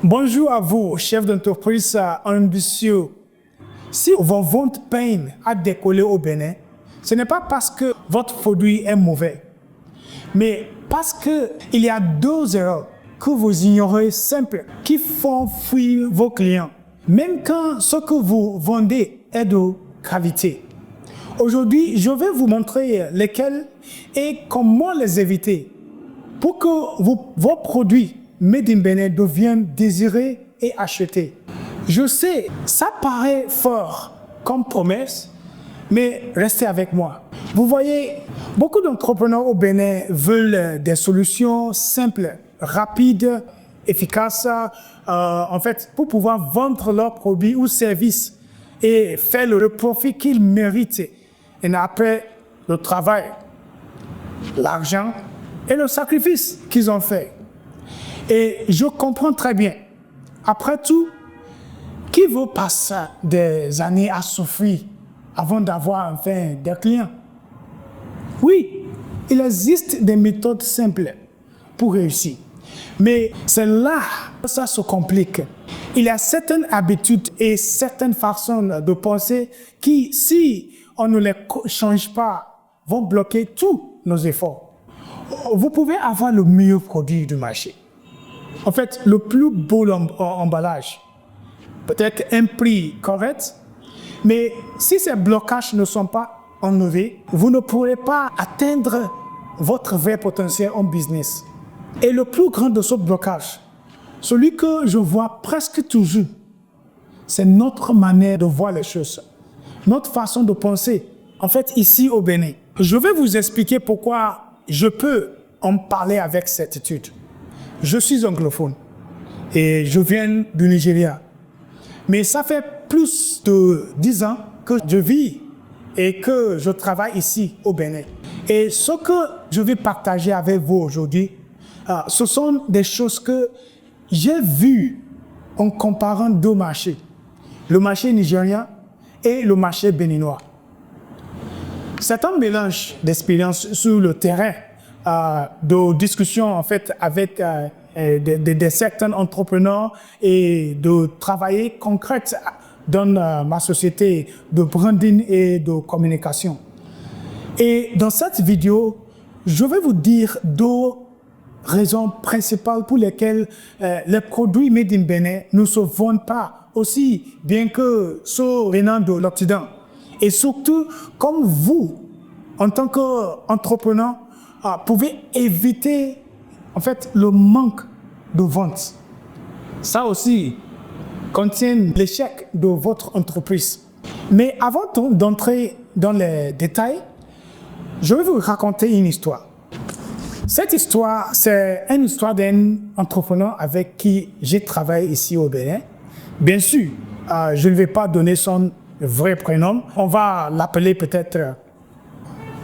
Bonjour à vous, chefs d'entreprise ambitieux. Si vos ventes peinent à décoller au Bénin, ce n'est pas parce que votre produit est mauvais, mais parce qu'il y a deux erreurs que vous ignorez simples qui font fuir vos clients, même quand ce que vous vendez est de qualité. Aujourd'hui, je vais vous montrer lesquelles et comment les éviter pour que vos produits Made in Bénin deviennent désirés et achetés. Je sais, ça paraît fort comme promesse, mais restez avec moi. Vous voyez, beaucoup d'entrepreneurs au Bénin veulent des solutions simples, rapides, efficaces, pour pouvoir vendre leurs produits ou services et faire le profit qu'ils méritent. Et après, le travail, l'argent et le sacrifice qu'ils ont fait. Et je comprends très bien. Après tout, qui veut passer des années à souffrir avant d'avoir enfin des clients? Oui, il existe des méthodes simples pour réussir. Mais c'est là que ça se complique. Il y a certaines habitudes et certaines façons de penser qui, si on ne les change pas, vont bloquer tous nos efforts. Vous pouvez avoir le meilleur produit du marché. En fait, le plus beau emballage, peut-être un prix correct, mais si ces blocages ne sont pas enlevés, vous ne pourrez pas atteindre votre vrai potentiel en business. Et le plus grand de ce blocage, celui que je vois presque toujours, c'est notre manière de voir les choses, notre façon de penser. En fait, ici au Bénin, je vais vous expliquer pourquoi je peux en parler avec certitude. Je suis anglophone et je viens du Nigeria. Mais ça fait plus de 10 ans que je vis et que je travaille ici au Bénin. Et ce que je vais partager avec vous aujourd'hui, ce sont des choses que j'ai vues en comparant deux marchés, le marché nigérien et le marché béninois. C'est un mélange d'expériences sur le terrain, de discussions en fait avec des certains entrepreneurs et de travailler concrètement dans ma société de branding et de communication. Et dans cette vidéo, je vais vous dire deux raisons principales pour lesquelles les produits Made in Bénin ne se vendent pas aussi bien que ceux venant de l'Occident. Et surtout, comme vous, en tant qu'entrepreneur, pouvez éviter en fait le manque de vente. Ça aussi contient l'échec de votre entreprise. Mais avant d'entrer dans les détails, je vais vous raconter une histoire. Cette histoire, c'est une histoire d'un entrepreneur avec qui j'ai travaillé ici au Bénin. Bien sûr, je ne vais pas donner son vrai prénom. On va l'appeler peut-être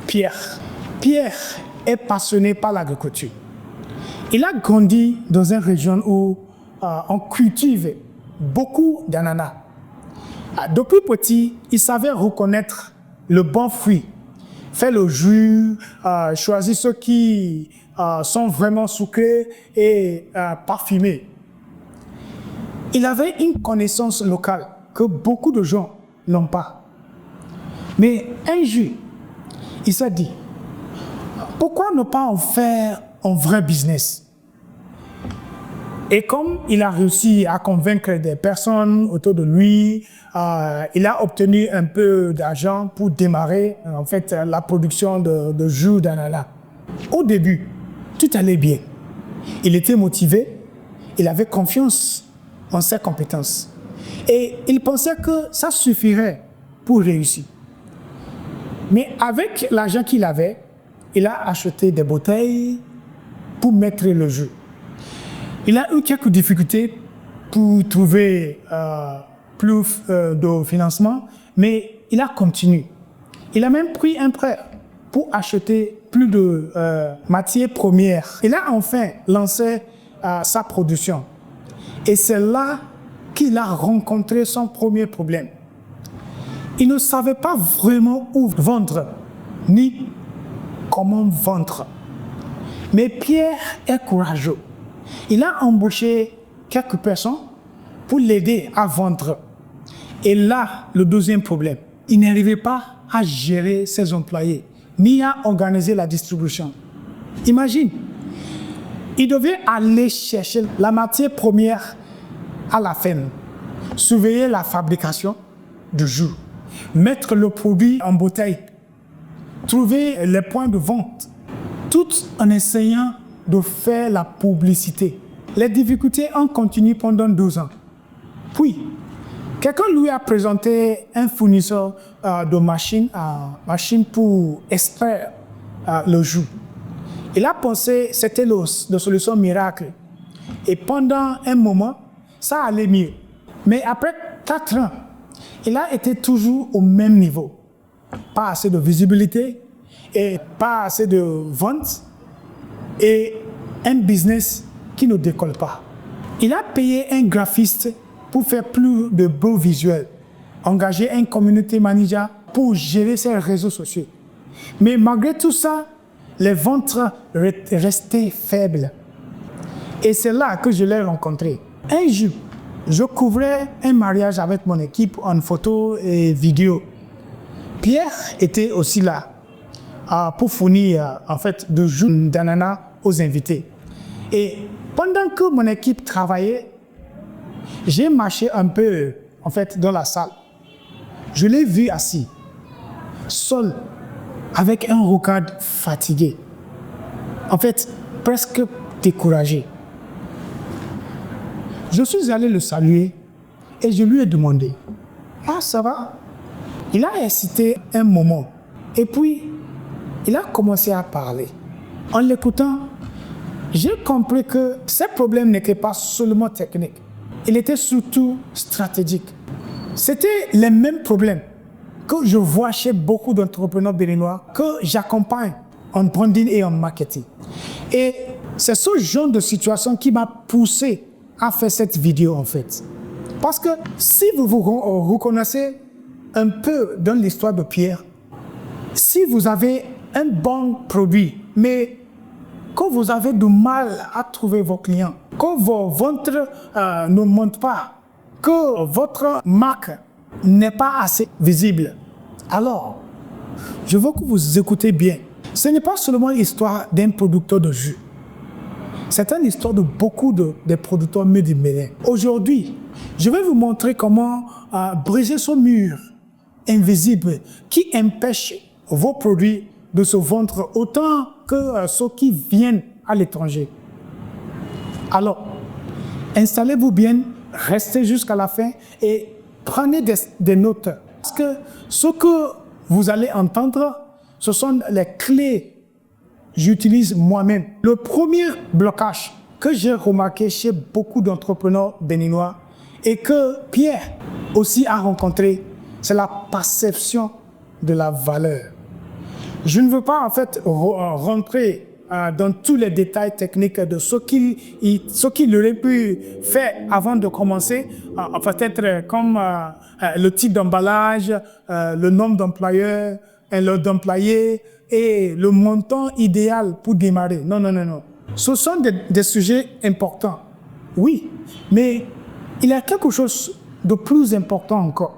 Pierre. Pierre est passionné par l'agriculture. Il a grandi dans une région où on cultive beaucoup d'ananas. Depuis petit, il savait reconnaître le bon fruit, faire le jus, choisir ceux qui sont vraiment sucrés et parfumés. Il avait une connaissance locale que beaucoup de gens n'ont pas. Mais un jour, il s'est dit, pourquoi ne pas en faire un vrai business? Et comme il a réussi à convaincre des personnes autour de lui, il a obtenu un peu d'argent pour démarrer en fait la production de jus d'ananas. Au début, tout allait bien. Il était motivé, il avait confiance en ses compétences. Et il pensait que ça suffirait pour réussir. Mais avec l'argent qu'il avait, il a acheté des bouteilles pour mettre le jus. Il a eu quelques difficultés pour trouver plus de financement, mais il a continué. Il a même pris un prêt pour acheter plus de matières premières. Il a enfin lancé sa production. Et c'est là qu'il a rencontré son premier problème. Il ne savait pas vraiment où vendre, ni comment vendre. Mais Pierre est courageux. Il a embauché quelques personnes pour l'aider à vendre. Et là, le deuxième problème, il n'arrivait pas à gérer ses employés, ni à organiser la distribution. Imagine, il devait aller chercher la matière première à la ferme, surveiller la fabrication du jus, mettre le produit en bouteille, trouver les points de vente, tout en essayant de faire la publicité. Les difficultés ont continué pendant 12 ans. Puis, quelqu'un lui a présenté un fournisseur de machines pour extraire le jus. Il a pensé que c'était la solution miracle. Et pendant un moment, ça allait mieux. Mais après 4 ans, il a été toujours au même niveau. Pas assez de visibilité et pas assez de ventes et un business qui ne décolle pas. Il a payé un graphiste pour faire plus de beaux visuels, engagé un community manager pour gérer ses réseaux sociaux. Mais malgré tout ça, les ventes restaient faibles. Et c'est là que je l'ai rencontré. Un jour, je couvrais un mariage avec mon équipe en photo et vidéo. Pierre était aussi là pour fournir en fait du jus d'ananas aux invités. Et pendant que mon équipe travaillait, j'ai marché un peu en fait dans la salle. Je l'ai vu assis, seul, avec un regard fatigué. En fait, presque découragé. Je suis allé le saluer et je lui ai demandé « Ah, ça va ?» Il a hésité un moment et puis il a commencé à parler. En l'écoutant, j'ai compris que ces problèmes n'étaient pas seulement techniques, il était surtout stratégique. C'était les mêmes problèmes que je vois chez beaucoup d'entrepreneurs béninois que j'accompagne en branding et en marketing. Et c'est ce genre de situation qui m'a poussé à faire cette vidéo en fait. Parce que si vous vous reconnaissez un peu dans l'histoire de Pierre, si vous avez un bon produit, mais que vous avez du mal à trouver vos clients, que vos ventes ne montent pas, que votre marque n'est pas assez visible, alors je veux que vous écoutez bien. Ce n'est pas seulement l'histoire d'un producteur de jus. C'est une histoire de beaucoup de producteurs multimillionnaires. Aujourd'hui, je vais vous montrer comment briser ce mur invisible qui empêche vos produits de se vendre autant que ceux qui viennent à l'étranger. Alors, installez-vous bien, restez jusqu'à la fin et prenez des notes. Parce que ce que vous allez entendre, ce sont les clés que j'utilise moi-même. Le premier blocage que j'ai remarqué chez beaucoup d'entrepreneurs béninois et que Pierre aussi a rencontré, c'est la perception de la valeur. Je ne veux pas en fait rentrer dans tous les détails techniques de ce qu'il aurait pu faire avant de commencer, peut-être comme le type d'emballage, le nombre d'employeurs, d'employés et le montant idéal pour démarrer. Non, non, non, non. Ce sont des sujets importants, oui, mais il y a quelque chose de plus important encore.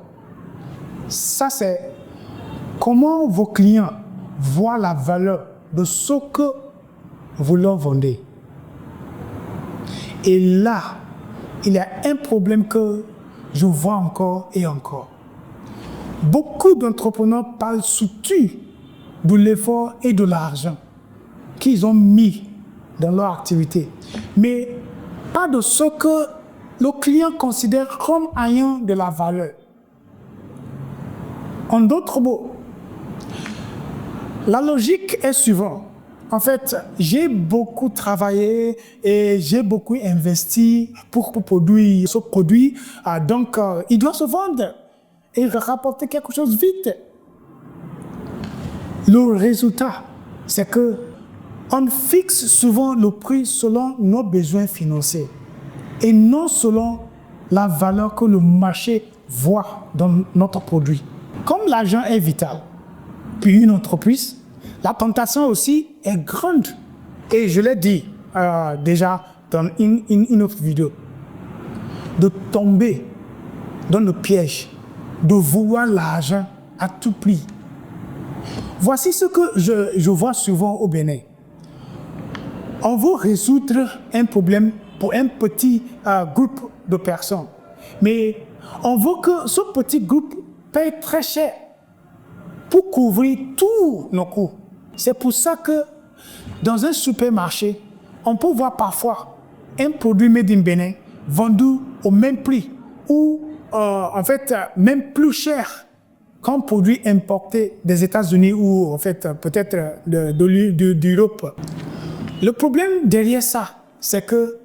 Ça, c'est comment vos clients voient la valeur de ce que vous leur vendez. Et là, il y a un problème que je vois encore et encore. Beaucoup d'entrepreneurs parlent surtout de l'effort et de l'argent qu'ils ont mis dans leur activité, mais pas de ce que le client considère comme ayant de la valeur. En d'autres mots, la logique est suivante. En fait, j'ai beaucoup travaillé et j'ai beaucoup investi pour produire ce produit, donc il doit se vendre et rapporter quelque chose vite. Le résultat, c'est que on fixe souvent le prix selon nos besoins financiers et non selon la valeur que le marché voit dans notre produit. Comme l'argent est vital, puis une entreprise, la tentation aussi est grande. Et je l'ai dit déjà dans une autre vidéo. de tomber dans le piège, de vouloir l'argent à tout prix. Voici ce que je vois souvent au Bénin. On veut résoudre un problème pour un petit groupe de personnes, mais on veut que ce petit groupe paye très cher pour couvrir tous nos coûts. C'est pour ça que dans un supermarché, on peut voir parfois un produit made in Bénin vendu au même prix ou en fait même plus cher qu'un produit importé des États-Unis ou en fait peut-être d'Europe. Le problème derrière ça, c'est que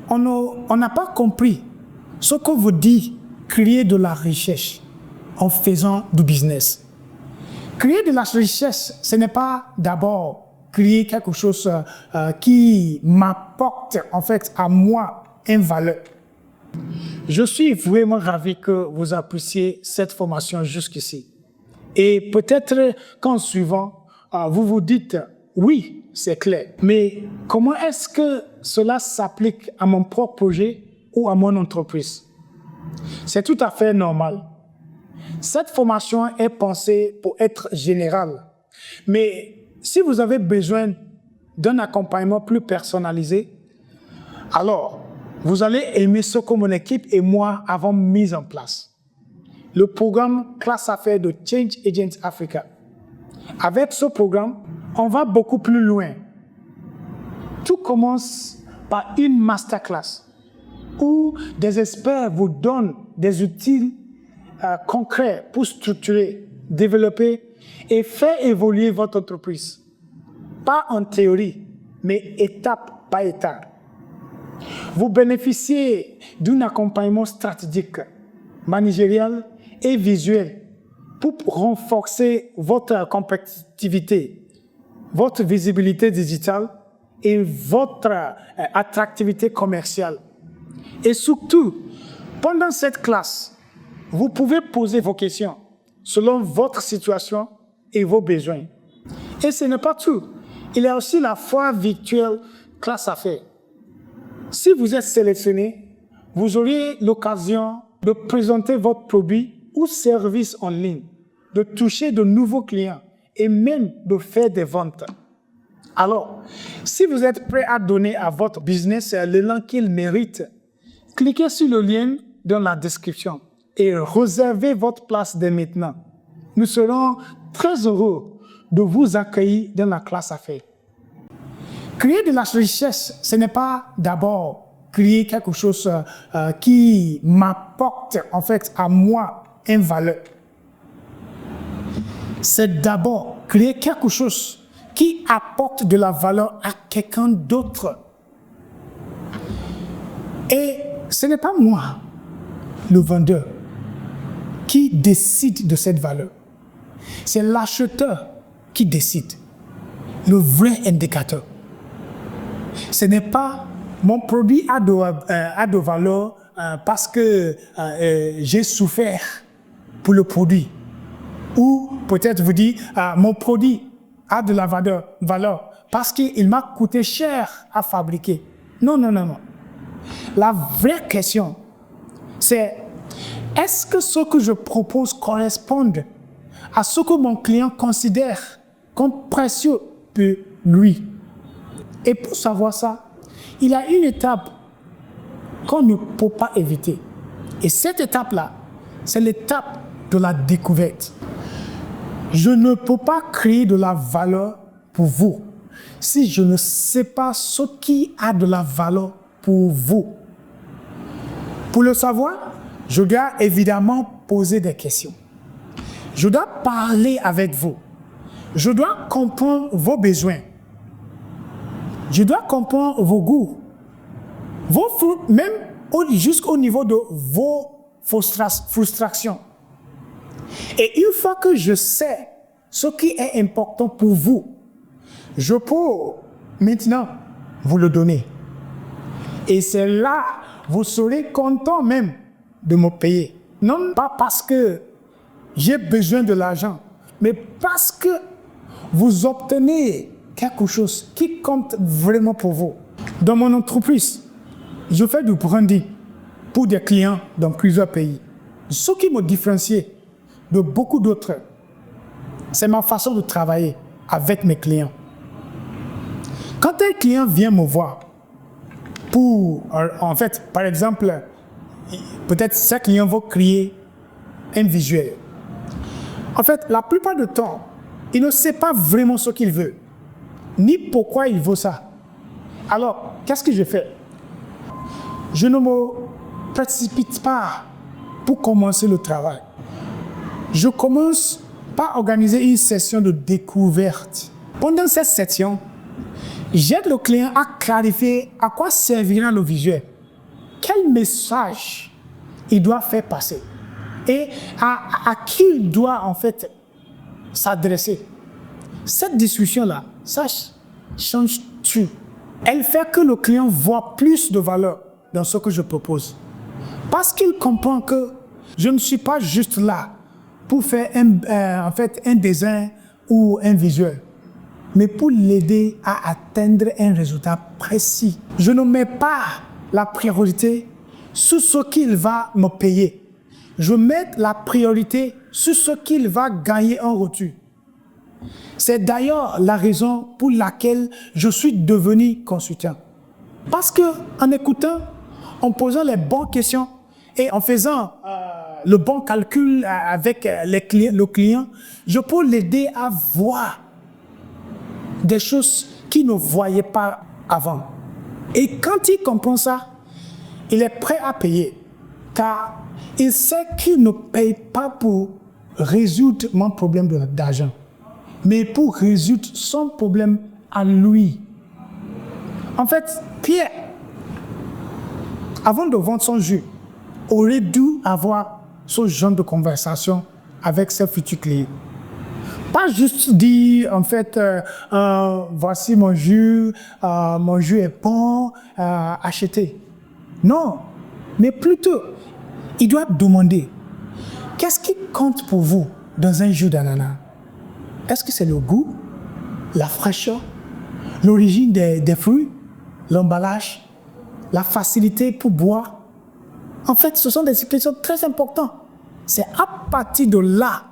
on n'a pas compris ce que veut dire créer de la richesse en faisant du business. Créer de la richesse, ce n'est pas d'abord créer quelque chose qui m'apporte en fait à moi une valeur. Je suis vraiment ravi que vous appréciez cette formation jusqu'ici. Et peut-être qu'en suivant, vous vous dites, oui, c'est clair, mais comment est-ce que cela s'applique à mon propre projet ou à mon entreprise? C'est tout à fait normal. Cette formation est pensée pour être générale, mais si vous avez besoin d'un accompagnement plus personnalisé, alors vous allez aimer ce que mon équipe et moi avons mis en place. Le programme Classe Affaires de Change Agents Africa. Avec ce programme, on va beaucoup plus loin. Tout commence par une masterclass où des experts vous donnent des outils concrets pour structurer, développer et faire évoluer votre entreprise. Pas en théorie, mais étape par étape. Vous bénéficiez d'un accompagnement stratégique, managérial et visuel pour renforcer votre compétitivité, votre visibilité digitale et votre attractivité commerciale. Et surtout, pendant cette classe, vous pouvez poser vos questions selon votre situation et vos besoins. Et ce n'est pas tout. Il y a aussi la foire virtuelle Classe Affaires. Si vous êtes sélectionné, vous aurez l'occasion de présenter votre produit ou service en ligne, de toucher de nouveaux clients et même de faire des ventes. Alors, si vous êtes prêt à donner à votre business l'élan qu'il mérite, cliquez sur le lien dans la description et réservez votre place dès maintenant. Nous serons très heureux de vous accueillir dans la Classe Affaires. Créer de la richesse, ce n'est pas d'abord créer quelque chose qui m'apporte en fait à moi une valeur. C'est d'abord créer quelque chose qui apporte de la valeur à quelqu'un d'autre. Et ce n'est pas moi, le vendeur, qui décide de cette valeur. C'est l'acheteur qui décide, le vrai indicateur. Ce n'est pas mon produit a de valeur parce que j'ai souffert pour le produit. Ou peut-être vous dites, mon produit a de la valeur parce qu'il m'a coûté cher à fabriquer. Non. La vraie question, c'est est-ce que ce que je propose correspond à ce que mon client considère comme précieux pour lui? Et pour savoir ça, il y a une étape qu'on ne peut pas éviter. Et cette étape-là, c'est l'étape de la découverte. Je ne peux pas créer de la valeur pour vous si je ne sais pas ce qui a de la valeur pour vous. Pour le savoir, je dois évidemment poser des questions. Je dois parler avec vous. Je dois comprendre vos besoins. Je dois comprendre vos goûts, même jusqu'au niveau de vos frustrations. Et une fois que je sais ce qui est important pour vous, je peux maintenant vous le donner. Et c'est là, vous serez content même de me payer. Non pas parce que j'ai besoin de l'argent, mais parce que vous obtenez quelque chose qui compte vraiment pour vous. Dans mon entreprise, je fais du branding. pour des clients dans plusieurs pays. Ce qui me différencie de beaucoup d'autres, c'est ma façon de travailler avec mes clients. Quand un client vient me voir pour, en fait, par exemple, peut-être ce client va créer un visuel. En fait, la plupart du temps, il ne sait pas vraiment ce qu'il veut, ni pourquoi il veut ça. Alors, qu'est-ce que je fais? Je ne me précipite pas pour commencer le travail. Je commence par organiser une session de découverte. Pendant cette session, j'aide le client à clarifier à quoi servira le visuel, quel message il doit faire passer et à qui il doit en fait s'adresser. Cette discussion-là, ça change tout. Elle fait que le client voit plus de valeur dans ce que je propose. Parce qu'il comprend que je ne suis pas juste là pour faire un dessin ou un visuel, mais pour l'aider à atteindre un résultat précis. Je ne mets pas la priorité sur ce qu'il va me payer. Je mets la priorité sur ce qu'il va gagner en retour. C'est d'ailleurs la raison pour laquelle je suis devenu consultant. Parce que en écoutant, en posant les bonnes questions et en faisant le bon calcul avec le client, je peux l'aider à voir des choses qu'il ne voyait pas avant. Et quand il comprend ça, il est prêt à payer, car il sait qu'il ne paye pas pour résoudre mon problème d'argent, mais pour résoudre son problème à lui. En fait, Pierre, avant de vendre son jus, aurait dû avoir ce genre de conversation avec ses futurs clients. Pas juste dire, en fait, voici mon jus est bon, achetez. Non, mais plutôt, il doit demander, qu'est-ce qui compte pour vous dans un jus d'ananas? Est-ce que c'est le goût, la fraîcheur, l'origine des fruits, l'emballage, la facilité pour boire? En fait, ce sont des expressions très importantes. C'est à partir de là,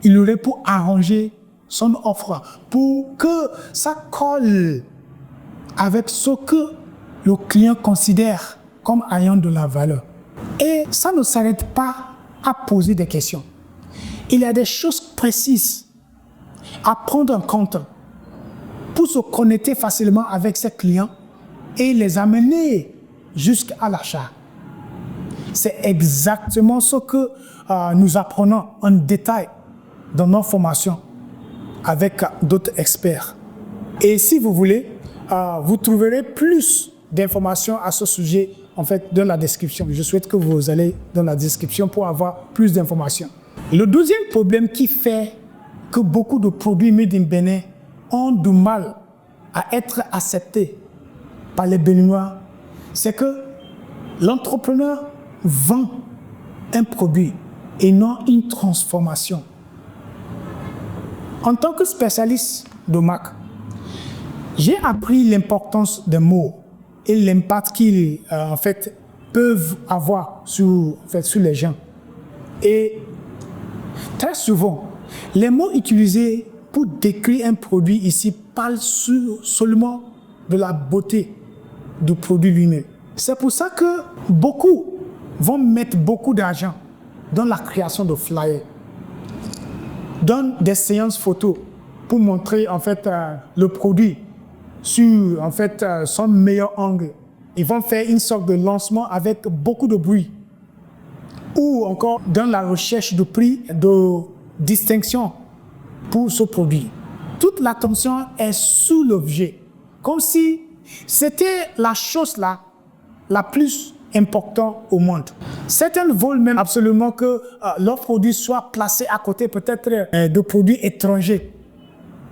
il aurait pour arranger son offre, pour que ça colle avec ce que le client considère comme ayant de la valeur. Et ça ne s'arrête pas à poser des questions. Il y a des choses précises à prendre en compte pour se connecter facilement avec ses clients et les amener jusqu'à l'achat. C'est exactement ce que nous apprenons en détail dans nos formations avec d'autres experts. Et si vous voulez, vous trouverez plus d'informations à ce sujet en fait dans la description. Je souhaite que vous allez dans la description pour avoir plus d'informations. Le deuxième problème qui fait que beaucoup de produits made in Bénin ont du mal à être acceptés par les Béninois, c'est que l'entrepreneur vend un produit et non une transformation. En tant que spécialiste de marque, j'ai appris l'importance des mots et l'impact qu'ils en fait, peuvent avoir sur les gens. Et très souvent, les mots utilisés pour décrire un produit ici parlent seulement de la beauté du produit lui-même. C'est pour ça que beaucoup vont mettre beaucoup d'argent dans la création de flyers, dans des séances photos pour montrer en fait le produit sur en fait son meilleur angle. Ils vont faire une sorte de lancement avec beaucoup de bruit, ou encore dans la recherche de prix de distinction pour ce produit. Toute l'attention est sous l'objet, comme si c'était la chose la plus importante au monde. Certains veulent même absolument que leur produit soit placé à côté peut-être de produits étrangers,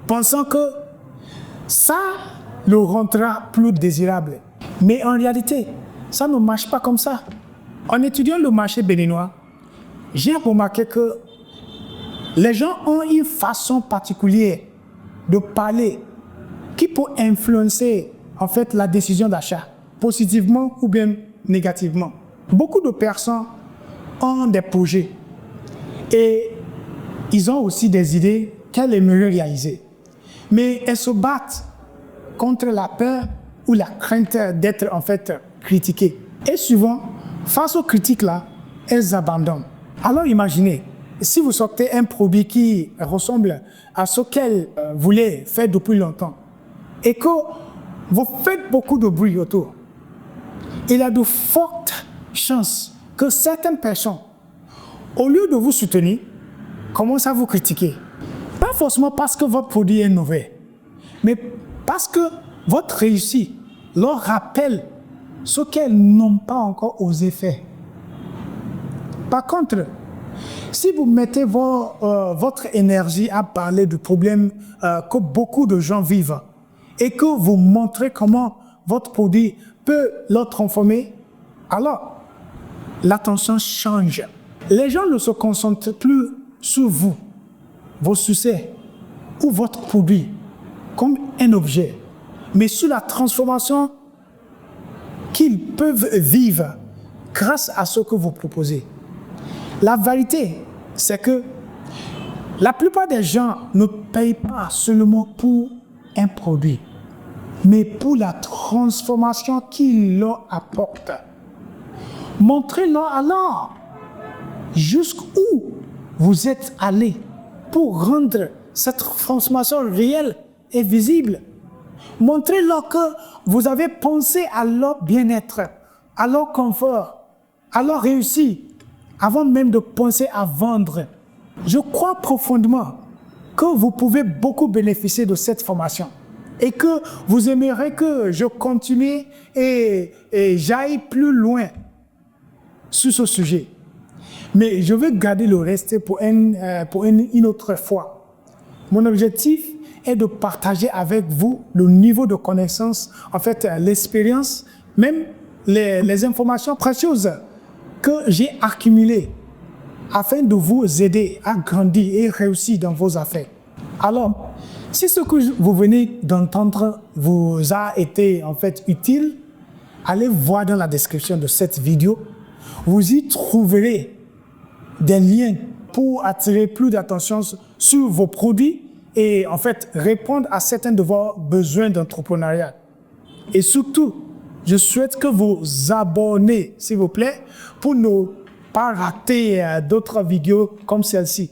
pensant que ça le rendra plus désirable. Mais en réalité, ça ne marche pas comme ça. En étudiant le marché béninois, j'ai remarqué que les gens ont une façon particulière de parler qui peut influencer en fait la décision d'achat, positivement ou bien négativement. Beaucoup de personnes ont des projets et ils ont aussi des idées qu'elles aimeraient réaliser. Mais elles se battent contre la peur ou la crainte d'être en fait critiquées. Et souvent, face aux critiques-là, elles abandonnent. Alors imaginez, si vous sortez un produit qui ressemble à ce qu'elles voulaient faire depuis longtemps et que vous faites beaucoup de bruit autour, il y a de fortes chances que certaines personnes, au lieu de vous soutenir, commencent à vous critiquer. Pas forcément parce que votre produit est mauvais, mais parce que votre réussite leur rappelle ce qu'elles n'ont pas encore osé faire. Par contre, si vous mettez votre énergie à parler du problème que beaucoup de gens vivent et que vous montrez comment votre produit peut leur transformer, alors l'attention change. Les gens ne se concentrent plus sur vous, vos succès ou votre produit comme un objet, mais sur la transformation qu'ils peuvent vivre grâce à ce que vous proposez. La vérité, c'est que la plupart des gens ne payent pas seulement pour un produit, mais pour la transformation qu'il leur apporte. Montrez-leur alors jusqu'où vous êtes allé pour rendre cette transformation réelle et visible. Montrez-leur que vous avez pensé à leur bien-être, à leur confort, à leur réussite, avant même de penser à vendre. Je crois profondément que vous pouvez beaucoup bénéficier de cette formation et que vous aimeriez que je continue et j'aille plus loin sur ce sujet. Mais je vais garder le reste pour une autre fois. Mon objectif est de partager avec vous le niveau de connaissance, en fait l'expérience, même les informations précieuses que j'ai accumulées afin de vous aider à grandir et réussir dans vos affaires. Alors, si ce que vous venez d'entendre vous a été en fait utile, allez voir dans la description de cette vidéo. Vous y trouverez des liens pour attirer plus d'attention sur vos produits et en fait répondre à certains de vos besoins d'entrepreneuriat. Et surtout, je souhaite que vous vous abonnez, s'il vous plaît, pour ne pas rater d'autres vidéos comme celle-ci,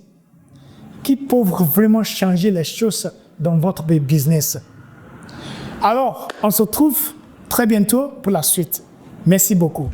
qui peuvent vraiment changer les choses dans votre business. Alors, on se retrouve très bientôt pour la suite. Merci beaucoup.